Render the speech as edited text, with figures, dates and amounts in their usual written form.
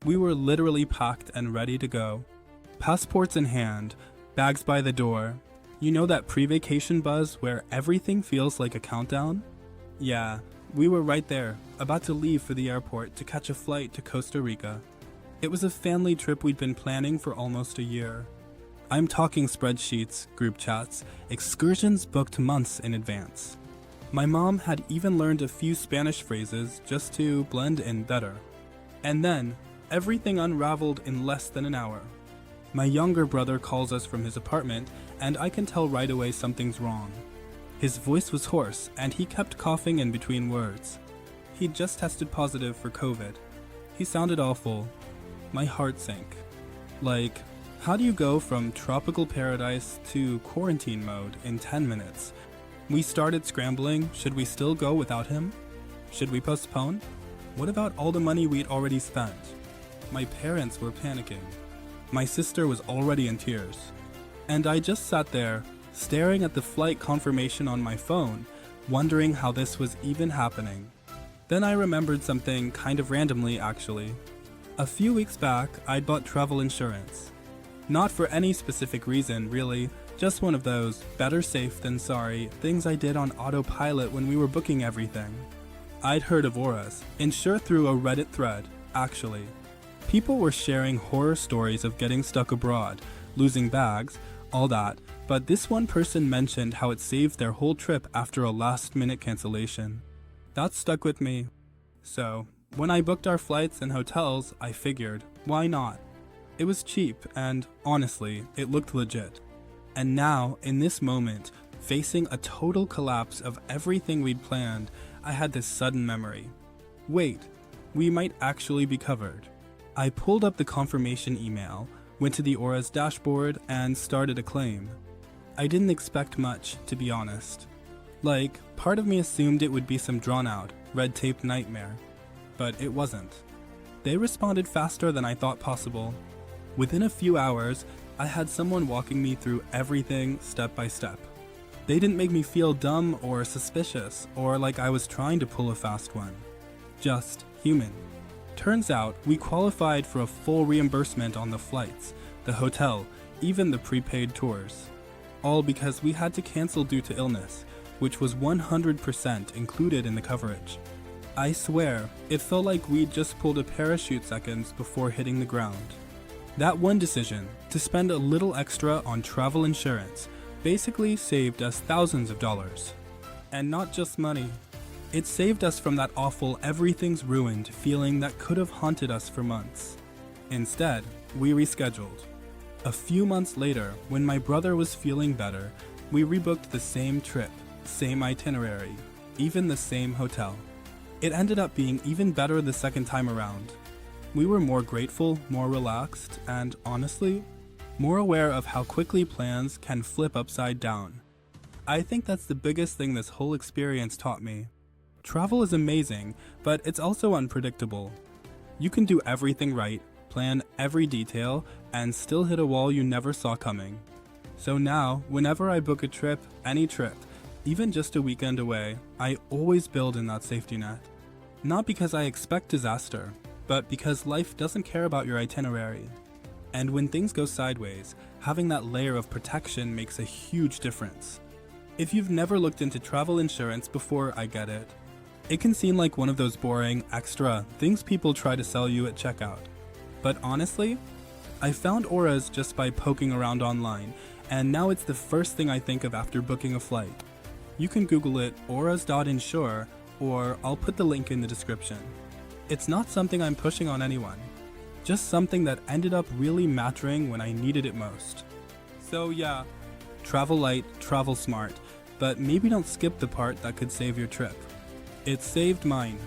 We were literally packed and ready to go. Passports in hand, bags by the door. You know that pre-vacation buzz where everything feels like a countdown? Yeah, we were right there, about to leave for the airport to catch a flight to Costa Rica. It was a family trip we'd been planning for almost a year. I'm talking spreadsheets, group chats, excursions booked months in advance. My mom had even learned a few Spanish phrases just to blend in better. And then, everything unraveled in less than an hour. My younger brother calls us from his apartment, and I can tell right away something's wrong. His voice was hoarse, and he kept coughing in between words. He'd just tested positive for COVID. He sounded awful. My heart sank. Like, how do you go from tropical paradise to quarantine mode in 10 minutes? We started scrambling. Should we still go without him? Should we postpone? What about all the money we'd already spent? My parents were panicking. My sister was already in tears. And I just sat there, staring at the flight confirmation on my phone, wondering how this was even happening. Then I remembered something kind of randomly, actually. A few weeks back, I'd bought travel insurance. Not for any specific reason, really, just one of those better safe than sorry things I did on autopilot when we were booking everything. I'd heard of auras, insure through a Reddit thread, actually. People were sharing horror stories of getting stuck abroad, losing bags, all that, but this one person mentioned how it saved their whole trip after a last-minute cancellation. That stuck with me. So, when I booked our flights and hotels, I figured, why not? It was cheap, and honestly, it looked legit. And now, in this moment, facing a total collapse of everything we'd planned, I had this sudden memory. Wait, we might actually be covered. I pulled up the confirmation email, went to the Aura's dashboard, and started a claim. I didn't expect much, to be honest. Like, part of me assumed it would be some drawn-out, red-tape nightmare. But it wasn't. They responded faster than I thought possible. Within a few hours, I had someone walking me through everything step by step. They didn't make me feel dumb or suspicious or like I was trying to pull a fast one. Just human. Turns out we qualified for a full reimbursement on the flights, the hotel, even the prepaid tours. All because we had to cancel due to illness, which was 100% included in the coverage. I swear, it felt like we'd just pulled a parachute seconds before hitting the ground. That one decision, to spend a little extra on travel insurance, basically saved us thousands of dollars. And not just money. It saved us from that awful everything's ruined feeling that could have haunted us for months. Instead, we rescheduled. A few months later, when my brother was feeling better, we rebooked the same trip, same itinerary, even the same hotel. It ended up being even better the second time around. We were more grateful, more relaxed, and honestly, more aware of how quickly plans can flip upside down. I think that's the biggest thing this whole experience taught me. Travel is amazing, but it's also unpredictable. You can do everything right, plan every detail, and still hit a wall you never saw coming. So now, whenever I book a trip, any trip, even just a weekend away, I always build in that safety net. Not because I expect disaster, but because life doesn't care about your itinerary. And when things go sideways, having that layer of protection makes a huge difference. If you've never looked into travel insurance before, I get it. It can seem like one of those boring, extra things people try to sell you at checkout. But honestly, I found auras just by poking around online, and now it's the first thing I think of after booking a flight. You can Google it auras.insure, or I'll put the link in the description. It's not something I'm pushing on anyone, just something that ended up really mattering when I needed it most. So yeah, travel light, travel smart, but maybe don't skip the part that could save your trip. It saved mine.